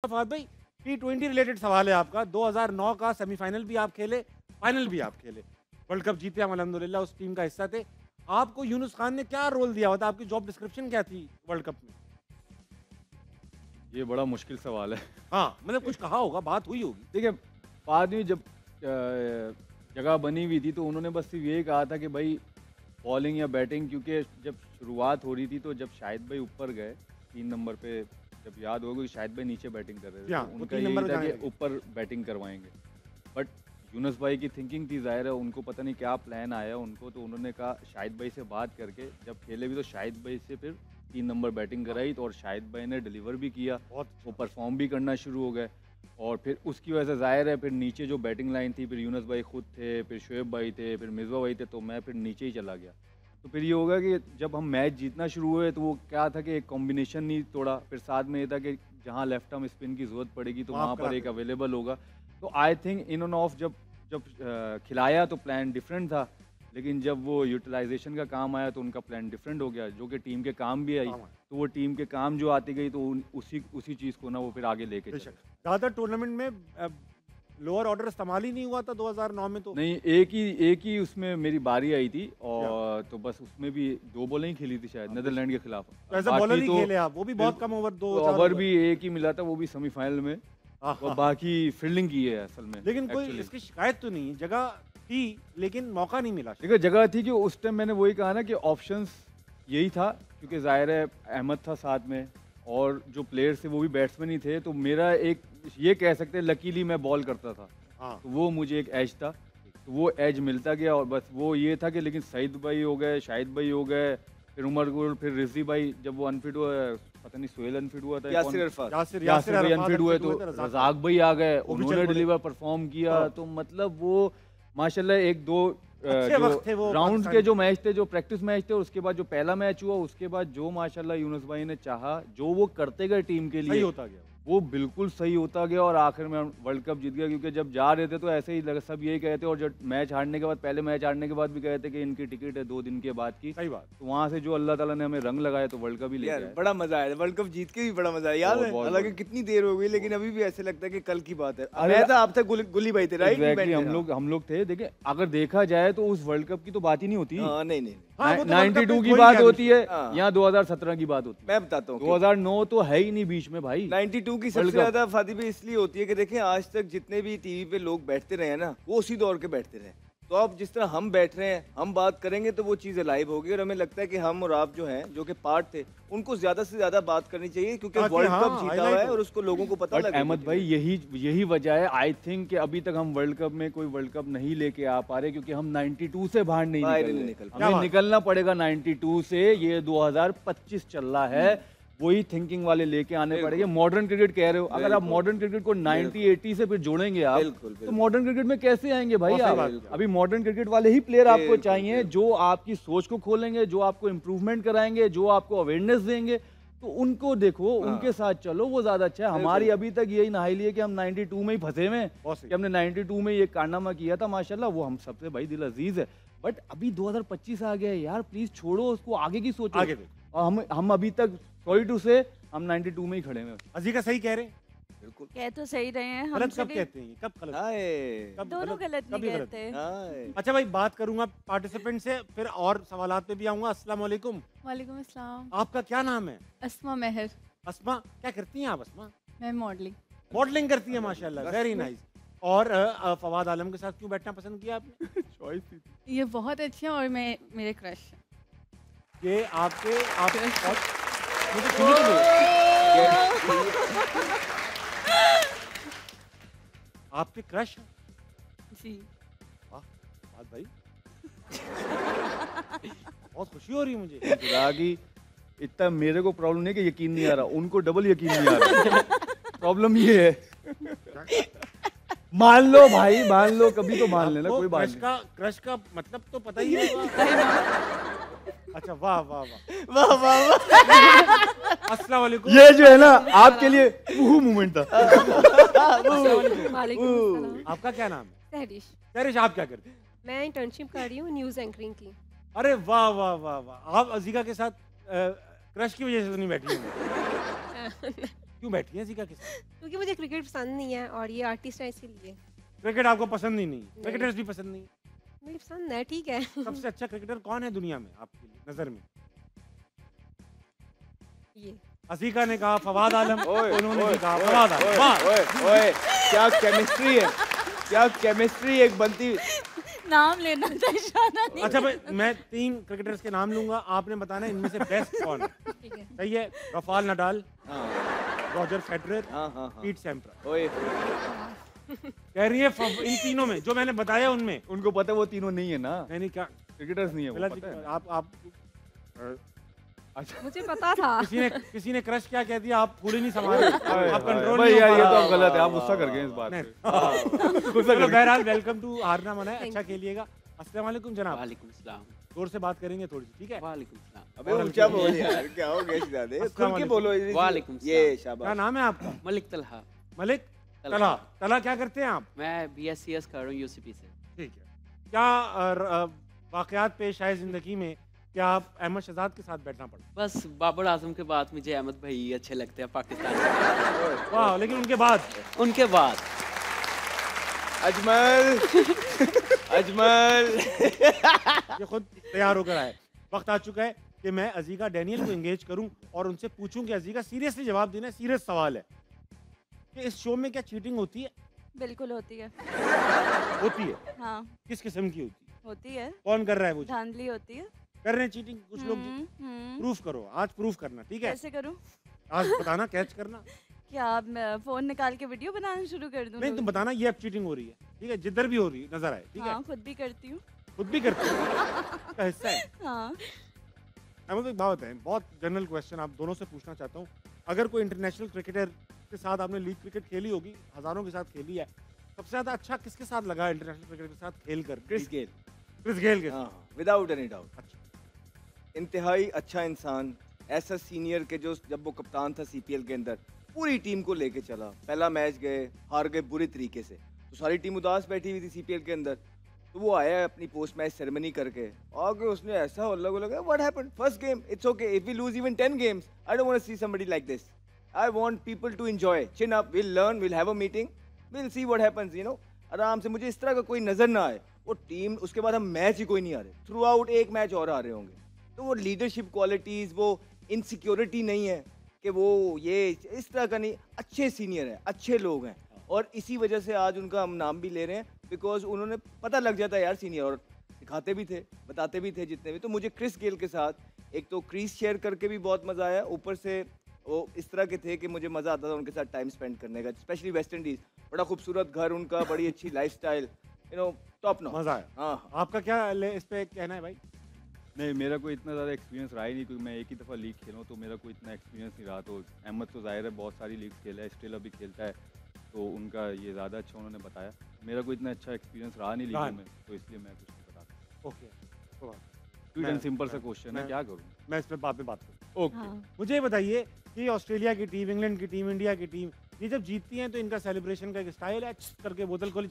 फहद भाई, T20 related सवाल है आपका। 2009 का सेमीफाइनल भी आप खेले, फाइनल भी आप खेले, वर्ल्ड कप जीते हम अल्हम्दुलिल्लाह, उस टीम का हिस्सा थे। आपको यूनुस खान ने क्या रोल दिया होता, आपकी जॉब डिस्क्रिप्शन क्या थी वर्ल्ड कप में? ये बड़ा मुश्किल सवाल है। हाँ, मतलब कुछ कहा होगा, बात हुई होगी। देखिए, बाद में जब जगह बनी हुई थी तो उन्होंने बस सिर्फ ये कहा था कि भाई बॉलिंग या बैटिंग, क्योंकि जब शुरुआत हो रही थी तो जब शाहिद भाई ऊपर गए 3 नंबर पे, जब याद होगा कि शाहिद भाई नीचे बैटिंग कर रहे थे, तो उनका यही था कि ऊपर बैटिंग करवाएंगे। बट यूनुस भाई की थिंकिंग थी, जाहिर है उनको पता नहीं क्या प्लान आया उनको, तो उन्होंने कहा शाहिद भाई से बात करके, जब खेले भी तो शाहिद भाई से फिर 3 नंबर बैटिंग कराई, तो और शाहिद भाई ने डिलीवर भी किया, वो परफॉर्म भी करना शुरू हो गए। और फिर उसकी वजह से जाहिर है फिर नीचे जो बैटिंग लाइन थी, फिर यूनुस भाई खुद थे, फिर शोएब भाई थे, फिर मिसबा भाई थे, तो मैं फिर नीचे ही चला गया। तो फिर ये होगा कि जब हम मैच जीतना शुरू हुए तो वो क्या था कि एक कॉम्बिनेशन नहीं तोड़ा, फिर साथ में ये था कि जहाँ लेफ्ट आर्म स्पिन की ज़रूरत पड़ेगी तो वहाँ पर एक अवेलेबल होगा। तो I think in end of जब खिलाया तो प्लान डिफरेंट था, लेकिन जब वो यूटिलाइजेशन का काम आया तो उनका प्लान डिफरेंट हो गया, जो कि टीम के काम भी आई। तो वो टीम के काम जो आती गई तो उसी चीज़ को ना वो फिर आगे लेके चले। ज़्यादातर टूर्नामेंट में लोअर ऑर्डर इस्तेमाल ही नहीं हुआ था 2009 में। तो नहीं, एक ही उसमें मेरी बारी आई थी, और तो बस उसमें भी 2 बॉलें ही खेली थी शायद नेदरलैंड के खिलाफ। तो ऐसा बॉलर ही खेले आप, वो भी बहुत कम ओवर, 2 ओवर भी एक ही मिला था, वो भी सेमीफाइनल में, और बाकी फील्डिंग की है असल में। लेकिन कोई इसकी शिकायत तो नहीं, जगह थी लेकिन मौका नहीं मिला। देखिए, जगह थी कि उस टाइम मैंने वही कहा ना कि ऑप्शंस यही था, क्योंकि जाहिर है अहमद था साथ में और जो प्लेयर्स थे वो भी बैट्समैन ही थे, तो मेरा एक ये कह सकते हैं लकीली मैं बॉल करता था। तो वो मुझे एक एज था, तो वो एज मिलता गया, और बस वो ये था कि लेकिन सईद भाई हो गए, शाहिद भाई हो गए, फिर उमर गुल, फिर रिजवी भाई जब वो अनफिट हुआ, पता नहीं सोहेल अनफिट हुआ था, यासिर भाई अनफिट हुए, तो रज़ाक भाई आ गए, उन्होंने डिलीवर परफॉर्म किया। तो मतलब वो माशाल्लाह 1-2 राउंड के जो मैच थे, जो प्रैक्टिस मैच थे, उसके बाद जो पहला मैच हुआ, उसके बाद जो माशाल्लाह यूनुस भाई ने चाहा, जो वो करते गए टीम के लिए, होता गया, वो बिल्कुल सही होता गया, और आखिर में वर्ल्ड कप जीत गया। क्योंकि जब जा रहे थे तो ऐसे ही लगा, सब यही कहते, और जब मैच हारने के बाद, पहले मैच हारने के बाद भी कहते कि इनकी टिकट है 2 दिन के बाद की। सही बात। तो वहाँ से जो अल्लाह ताला ने हमें रंग लगाया तो वर्ल्ड कप ही ले गया। बड़ा मजा आया, वर्ल्ड कप जीत के भी बड़ा मजा आया। याद है, हालांकि कितनी देर हो गई, लेकिन अभी भी ऐसे लगता है कि कल की बात है। अरे आप थे, गुली भाई थे, राइट? हम लोग थे। देखिए, अगर देखा जाए तो उस वर्ल्ड कप की तो बात ही नहीं होती। नहीं, 92 की बात होती है, यहाँ 2017 की बात होती है। मैं बताता हूँ, 2009 तो है ही नहीं बीच में भाई। 92 की सबसे ज्यादा फादी भी इसलिए होती है कि देखें, आज तक जितने भी टीवी पे लोग बैठते रहे ना, वो उसी दौर के बैठते रहे। तो अब जिस तरह हम बैठ रहे हैं, हम बात करेंगे तो वो चीज़ें लाइव होगी, और हमें लगता है कि हम और आप जो हैं, जो कि पार्ट थे, उनको ज्यादा से ज्यादा बात करनी चाहिए, क्योंकि वर्ल्ड कप जीता हुआ है और उसको लोगों को पता लगे। अहमद भाई, यही वजह है आई थिंक कि अभी तक हम वर्ल्ड कप में कोई वर्ल्ड कप नहीं लेके आ पा रहे, क्योंकि हम 92 से बाहर नहीं निकल रहे। हमें निकलना पड़ेगा 92 से। ये 2025 चल रहा है, वही थिंकिंग वाले लेके आने पड़ेंगे। मॉडर्न क्रिकेट कह रहे हो, अगर आप मॉडर्न क्रिकेट को 90-80 से फिर जोड़ेंगे आप, तो मॉडर्न क्रिकेट में कैसे आएंगे भाई आप? अभी मॉडर्न क्रिकेट वाले ही प्लेयर आपको चाहिए, जो आपकी सोच को खोलेंगे, जो आपको इम्प्रूवमेंट कराएंगे, जो आपको अवेयरनेस देंगे। तो उनको देखो, उनके साथ चलो, वो ज्यादा अच्छा है। हमारी अभी तक यही नहाई है कि हम 92 में ही फंसे हुए हैं, कि हमने 92 में ये कारनामा किया था। माशाल्लाह वो हम सबसे भाई दिल अजीज है, बट अभी 2025 आ गया है यार, प्लीज छोड़ो उसको, आगे की सोचो। और हम अभी तक सॉरी टू से हम 92 में ही खड़े हैं। अजीका सही कह रहे हैं, बिल्कुल कह तो सही रहे हैं। गलत कब कहते हैं, कब गलत? दोनों गलत नहीं कहते। अच्छा भाई, बात करूंगा पार्टिसिपेंट से, फिर और सवालात पे भी आऊंगा। अस्सलाम वालेकुम। वालेकुम अस्सलाम। आपका क्या नाम है? अस्मा मेहर। अस्मा, क्या करती हैं आप अस्मा? मैं मॉडलिंग करती है, माशाल्लाह, वेरी नाइस। और फवाद आलम के साथ क्यों बैठना पसंद किया आपने? चॉइस थी, ये बहुत अच्छे हैं और मैं मेरे क्रश हैं। ये आपके आपके क्रश जी। वाह भाई, बहुत खुशी हो रही है मुझे। इतना मेरे को प्रॉब्लम नहीं कि यकीन नहीं आ रहा, उनको डबल यकीन नहीं आ रहा। प्रॉब्लम ये है। मान लो भाई, मान लो, कभी तो मान लेना, कोई बात नहीं। क्रश का मतलब तो पता ही है। अच्छा, वाह वाह वाह वाह वाह वाह। अस्सलाम वालेकुम। ये जो है ना आपके लिए वूहू मूवमेंट था। आपका क्या नाम है? तहरीश। तहरीश, आप क्या करते हैं? मैं इंटर्नशिप कर रही हूँ न्यूज़ एंकरिंग की। अरे वाह वाह वाह वाह। आप अजीका के साथ क्रश की वजह से तो नहीं बैठी हूँ? क्यों बैठी हैं जीका के साथ? क्योंकि मुझे क्रिकेट पसंद नहीं है और ये आर्टिस्ट है इसलिए। क्रिकेट आपको पसंद ही नहीं, क्रिकेटर्स भी पसंद नहीं। मुझे पसंद है, ठीक है। सबसे अच्छा क्रिकेटर कौन है दुनिया में आपकी नजर में? ये असीका ने कहा फवाद आलम, ओए, उन्होंने ओए, भी कहा ओए, फवाद आलम। ओए, वाह! ओए, ओए, क्या केमिस्ट्री है, क्या केमिस्ट्री एक बनती। नाम लेना था इशारा नहीं। अच्छा भाई, मैं 3 क्रिकेटर्स के नाम लूंगा, आपने बताना है इनमें से बेस्ट कौन है। ठीक है। सही है? रफाल नडाल, हाँ रॉजर फेडरर, हाँ हाँ हाँ। Pete Sampras. ओए, कह रही है इन तीनों में जो मैंने बताया उनमें। उनको पता है वो तीनों नहीं है ना, नहीं क्या क्रिकेटर्स नहीं है वो, गलत पता है। आप अच्छा मुझे पता था। किसी ने क्रश क्या कह दिया, आप फूल ही नहीं संभाल रहे। आप कंट्रोल भाई नहीं यार हो ये पा तो रहे। आप गलत है, आप गुस्सा कर गए इस बात नहीं। पे। गुस्सा चलो कर बहरहाल वेलकम टू हारना मना है, Thank अच्छा खेलिएगा। अस्सलाम वालेकुम जनाब, वालेकुम सलाम। जोर से बात करेंगे थोड़ी सी, ठीक है? वालेकुम सलाम। अबे ऊंचा बोल यार, क्या हो गया शहजादे, खुल के बोलो। वालेकुम ये सलाम। क्या शाबाश। नाम है आपका? मलिक तलहा। मलिक तला। तला क्या करते हैं आप? मैं BScs कर रहा हूँ UCP से। ठीक है। क्या वाकयात पेश आए जिंदगी में, क्या आप अहमद शहजाद के साथ बैठना पड़ा? बस बाबर आजम के बाद मुझे अहमद भाई अच्छे लगते हैं पाकिस्तान में। वाह, लेकिन उनके बाद उनके बाद अजमल, अजमल। ये खुद तैयार होकर आए। वक्त आ चुका है कि मैं अजीका डैनियल को एंगेज करूं और उनसे पूछूं कि अजीका सीरियसली जवाब देना है। सीरियस सवाल है कि इस शो में क्या चीटिंग होती है? बिल्कुल होती है। होती है। हाँ किस किस्म की होती है? होती है, कौन कर रहा है वो? धांधली होती है। कर रहे हैं चीटिंग कुछ लोग। प्रूफ करो, आज प्रूफ करना, ठीक है? कैसे करूँ? आज बताना, कैच करना। क्या आप फोन निकाल के वीडियो बनाना शुरू कर दूँ? नहीं, तुम बताना ये अब चीटिंग हो रही है, ठीक है? जिधर भी हो रही है नजर आए, ठीक है? हाँ खुद भी करती हूँ। खुद भी करते हो का हिस्सा है। हाँ अहमद एक बात है, बहुत जनरल क्वेश्चन आप दोनों से पूछना चाहता हूँ। अगर कोई इंटरनेशनल क्रिकेटर के साथ आपने लीग क्रिकेट खेली होगी, हजारों के साथ खेली है, सबसे ज्यादा अच्छा किसके साथ लगा इंटरनेशनल क्रिकेट के साथ खेल कर? Chris Gayle. क्रिस गेल के साथ। हाँ, विदाउट एनी डाउट। अच्छा, इंतहाई अच्छा इंसान, ऐसा सीनियर के जो जब वो कप्तान था CPL के अंदर, पूरी टीम को लेके चला। पहला मैच गए, हार गए बुरी तरीके से, तो सारी टीम उदास बैठी हुई थी CPL के अंदर। तो वो आया अपनी पोस्ट मैच सेरेमनी करके, आगे उसने ऐसा अलग अलग what happened first game, it's okay if we lose even 10 games, I don't want to see somebody like this, I want people to enjoy, chin up, will learn, will have a meeting, will see what happens, you know, आराम से। मुझे इस तरह का कोई नजर ना आए वो टीम। उसके बाद हम मैच ही कोई नहीं आ रहे, थ्रू आउट एक मैच और आ रहे होंगे। तो वो लीडरशिप क्वालिटीज, वो इनसिक्योरिटी नहीं है कि वो ये इस तरह का नहीं, अच्छे सीनियर हैं, अच्छे लोग हैं, और इसी वजह से आज उनका हम नाम भी ले रहे हैं, बिकॉज उन्होंने पता लग जाता है यार सीनियर, और सिखाते भी थे, बताते भी थे जितने भी। तो मुझे क्रिस गेल के साथ एक तो क्रीज शेयर करके भी बहुत मज़ा आया, ऊपर से वो इस तरह के थे कि मुझे मज़ा आता था उनके साथ टाइम स्पेंड करने का, स्पेशली वेस्ट इंडीज़। बड़ा खूबसूरत घर उनका, बड़ी अच्छी lifestyle, you know, top notch. मजा आया। हाँ, आपका क्या इस पे कहना है भाई? नहीं, मेरा कोई इतना ज़्यादा एक्सपीरियंस रहा ही नहीं, क्योंकि मैं एक ही दफ़ा लीग खेला हूँ, तो मेरा कोई इतना एक्सपीरियंस नहीं रहा। तो अहमद तो जाहिर है बहुत सारी लीग खेला है, स्टिल अभी खेलता है, तो उनका ये ज़्यादा अच्छा उन्होंने बताया। मेरा कोई इतना अच्छा एक्सपीरियंस रहा नहीं लीगों में, तो इसलिए मैं कुछ नहीं बता सकता। ओके, तो स्वीट एंड सिंपल सा क्वेश्चन है, मैं- क्या करूँ? मैं इस पे बाद में बात करूँ। ओके। हाँ मुझे ये बताइए कि ऑस्ट्रेलिया की टीम, इंग्लैंड की टीम, इंडिया की टीम, ये जब जीतती हैं तो इनका सेलिब्रेशन का एक स्टाइल है, करके बोतल खोली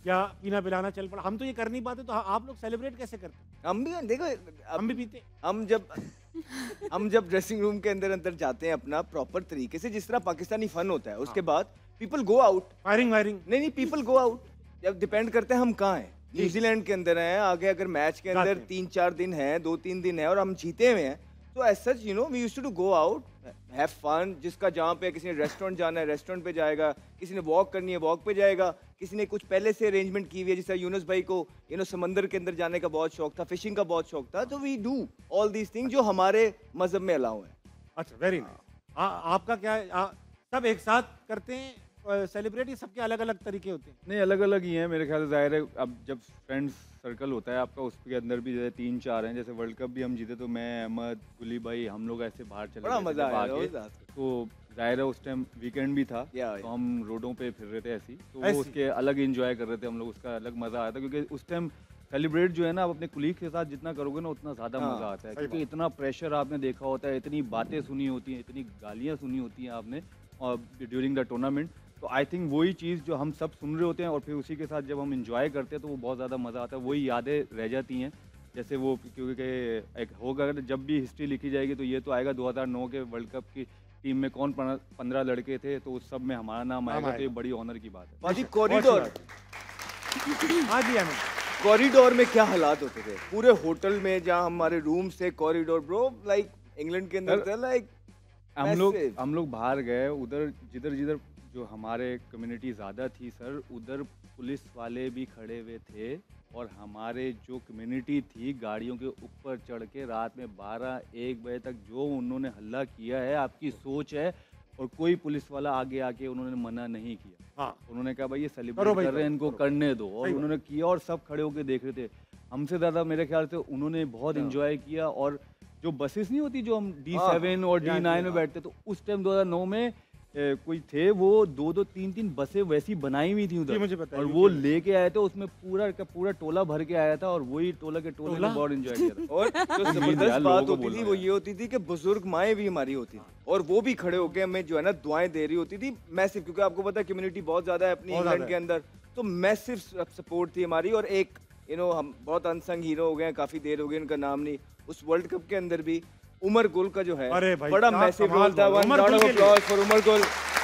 या पीना पिलाना चल पड़ा। हम तो ये कर नहीं पाते, तो आप लोग सेलिब्रेट कैसे करते? हम भी देखो, हम भी पीते। हम जब ड्रेसिंग रूम के अंदर जाते हैं अपना प्रॉपर तरीके से, जिस तरह पाकिस्तानी फन होता है, उसके बाद people go out. Firing wiring नहीं, पीपल गो आउट। जब डिपेंड करते हैं हम कहाँ हैं, न्यूजीलैंड के अंदर हैं, आगे अगर मैच के अंदर जाते हैं। 3-4 दिन है, 2-3 दिन है, और हम जीते हुए हैं, तो as such you know we used to go out, have fun. जिसका जहाँ पे किसी ने रेस्टोरेंट जाना है रेस्टोरेंट पे जाएगा, किसी ने वॉक करनी है वॉक पे जाएगा, किसी ने कुछ पहले से अरेंजमेंट की हुई है, जैसे यूनुस भाई को समंदर के अंदर जाने का बहुत शौक था, फिशिंग का बहुत शौक था, तो we do all these thing जो हमारे मजहब में अलाउ है। अच्छा, वेरी नाइस। आपका क्या सब एक साथ करते हैं सेलिब्रेट, ये सबके अलग अलग तरीके होते हैं? नहीं, अलग अलग ही हैं मेरे ख्याल से। जाहिर है अब जब फ्रेंड्स सर्कल होता है आपका, उसके अंदर भी जैसे 3-4 हैं, जैसे वर्ल्ड कप भी हम जीते तो मैं, अहमद, गुली भाई, हम लोग ऐसे बाहर चले बड़ा गए थे मजा जब आया आगे। रोज रात को। तो जाहिर है उस टाइम वीकेंड भी था, या तो हम रोडों पे फिर रहे थे ऐसी, तो ऐसी? वो उसके अलग इंजॉय कर रहे थे हम लोग, उसका अलग मज़ा आया था। क्योंकि उस टाइम सेलिब्रेट जो है ना, आप अपने कुलीग के साथ जितना करोगे ना, उतना ज़्यादा हाँ, मज़ा आता है। सही क्योंकि इतना प्रेशर आपने देखा होता है, इतनी बातें सुनी होती हैं, इतनी गालियाँ सुनी होती हैं आपने ड्यूरिंग द टूर्नामेंट। तो आई थिंक वही चीज़ जो हम सब सुन रहे होते हैं और फिर उसी के साथ जब हम इंजॉय करते हैं, तो वो बहुत ज़्यादा मज़ा आता है, वही यादें रह जाती हैं। जैसे वो क्योंकि एक होगा, अगर जब भी हिस्ट्री लिखी जाएगी तो ये तो आएगा 2009 के वर्ल्ड कप की टीम में कौन 15 लड़के थे, तो उस सब में हमारा नाम आएगा, तो ये बड़ी ऑनर की बात है। फादी कॉरिडोर, हाँ जी अमित, कॉरिडोर में क्या हालात होते थे पूरे होटल में, जहाँ हमारे रूम से कॉरिडोर ब्रो, लाइक इंग्लैंड के अंदर था, लाइक हम लोग बाहर गए, उधर जिधर जिधर जो हमारे कम्युनिटी ज़्यादा थी सर, उधर पुलिस वाले भी खड़े हुए थे, और हमारे जो कम्युनिटी थी गाड़ियों के ऊपर चढ़ के रात में 12-1 बजे तक जो उन्होंने हल्ला किया है, आपकी सोच है, और कोई पुलिस वाला आगे आके उन्होंने मना नहीं किया। हाँ उन्होंने कहा भाई ये करो सेलिब्रेट भाई, कर रहे हैं, करो, इनको करो। करने दो, और सही बात। उन्होंने किया, और सब खड़े होके देख रहे थे। हमसे ज़्यादा मेरे ख्याल से उन्होंने बहुत एंजॉय किया। और जो बसेस नहीं होती जो हम D7 और हाँ, D9 में हाँ। बैठते, तो उस टाइम 2009 में कोई थे वो 2-2 3-3 बसें वैसी बनाई हुई थी जी, उधर, मुझे पता है, और UK वो में। लेके आए थे, उसमें पूरा का पूरा टोला भर के आया था, और वही टोला के टोले टोला? ने बहुत एंजॉय किया था। और जो यार, जबरदस्त लोगों बात को होती बोलना थी वो यार। ये होती थी कि बुजुर्ग माएँ भी हमारी होती थी, और वो भी खड़े होके हमें जो है ना दुआएं दे रही होती थी, मैसिव, क्योंकि आपको पता है कम्युनिटी बहुत ज्यादा है अपनी बहुत इंग्लैंड ज्यादा के अंदर, तो मैसिव सपोर्ट थी हमारी। और एक हम बहुत अनसंग हीरो हो गए हैं, काफी देर हो गई उनका नाम नहीं, उस वर्ल्ड कप के अंदर भी उमर गुल का जो है अरे भाई, बड़ा क्या मैसिव कमाल रोल था। बोला। वन उमर राउंड गुल ऑफ के लिए। Applause for Umar Gul.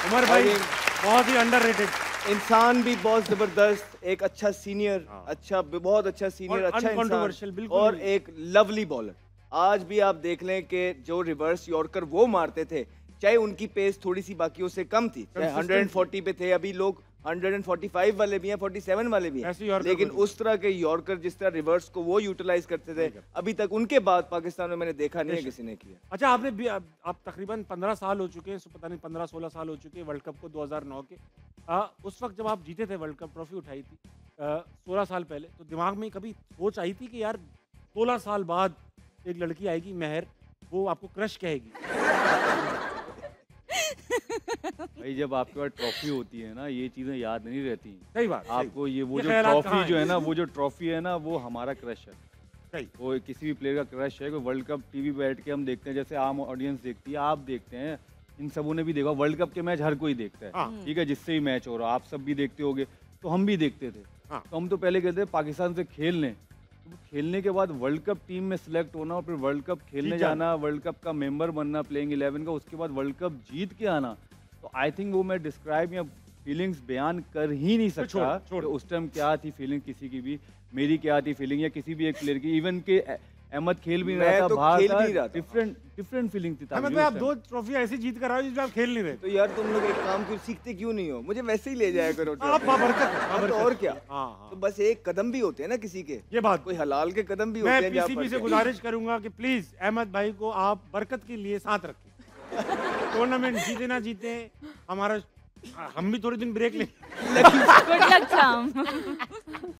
उमर भाई I think बहुत ही अंडररेटेड, इंसान भी बहुत जबरदस्त, एक अच्छा सीनियर, हाँ। अच्छा बहुत अच्छा सीनियर, और अच्छा uncontroversial, इंसान, बिल्कुल और नहीं। एक लवली बॉलर। आज भी आप देख लें कि जो रिवर्स यॉर्कर वो मारते थे, चाहे उनकी पेस थोड़ी सी बाकियों से कम थी, चाहे Consistent 140 पे थे, अभी लोग 145 वाले भी हैं, 47 वाले भी ऐसे हैं, यॉर्कर लेकिन कोई नहीं। उस तरह के यॉर्कर जिस तरह रिवर्स को वो यूटिलाइज करते थे, अभी तक उनके बाद पाकिस्तान में मैंने देखा नहीं है किसी ने किया। अच्छा आपने भी आप तकरीबन 15 साल हो चुके हैं, पता नहीं 15-16 साल हो चुके हैं वर्ल्ड कप को 2009 के। उस वक्त जब आप जीते थे वर्ल्ड कप, ट्रॉफी उठाई थी 16 साल पहले, तो दिमाग में कभी सोच आई थी कि यार 16 साल बाद एक लड़की आएगी महर, वो आपको क्रश कहेगी? भाई जब आपके पास ट्रॉफी होती है ना, ये चीज़ें याद नहीं रहती। सही बात, सही। आपको ये वो ये जो ख्यालात कहाँ ट्रॉफी जो हैं? है ना, वो जो ट्रॉफी है ना, वो हमारा क्रश है। सही। वो किसी भी प्लेयर का क्रश है। कोई वर्ल्ड कप टीवी पे बैठ के हम देखते हैं, जैसे आम ऑडियंस देखती है, आप देखते हैं, इन सबों ने भी देखा वर्ल्ड कप के मैच, हर कोई देखता है, हाँ। ठीक है, जिससे भी मैच हो रहा, आप सब भी देखते होगे, तो हम भी देखते थे। हाँ। तो हम तो पहले कहते थे पाकिस्तान से खेलने, तो खेलने के बाद वर्ल्ड कप टीम में सिलेक्ट होना, और फिर वर्ल्ड कप खेलने जीत जाना। जाना, वर्ल्ड कप का मेंबर बनना प्लेइंग 11 का, उसके बाद वर्ल्ड कप जीत के आना, तो आई थिंक वो मैं डिस्क्राइब या फीलिंग्स बयान कर ही नहीं सकता छोड़। कि उस टाइम क्या थी फीलिंग किसी की भी, मेरी क्या थी फीलिंग, या किसी भी एक प्लेयर की, इवन के अहमद खेल भी नहीं मैं रहा था, तो बाहर खेल था, भी नहीं रहा था। डिफरेंट फीलिंग थी। अहमद भाई आप 2 ट्रॉफी ऐसी जीत कर आए हो जिसमें आप खेल नहीं रहे। तो यार तुम लोग एक काम क्यों सीखते क्यों नहीं हो, मुझे वैसे ही ले जाया करो आप ट्रॉफी। बाबरकत है, हाँ, तो बाबरकत। और क्या, हाँ हाँ तो बस एक कदम भी होते हैं ना किसी के, ये बात कोई हलाल के कदम भी होते मैं हैं जहाँ पीसीबी से पर गुजारिश करूंगा कि प्लीज अहमद भाई को आप बरकत के लिए साथ रखें। टूर्नामेंट जीते ना जीते हमारा, हम भी थोड़े दिन ब्रेक लें। गुड लक शाम।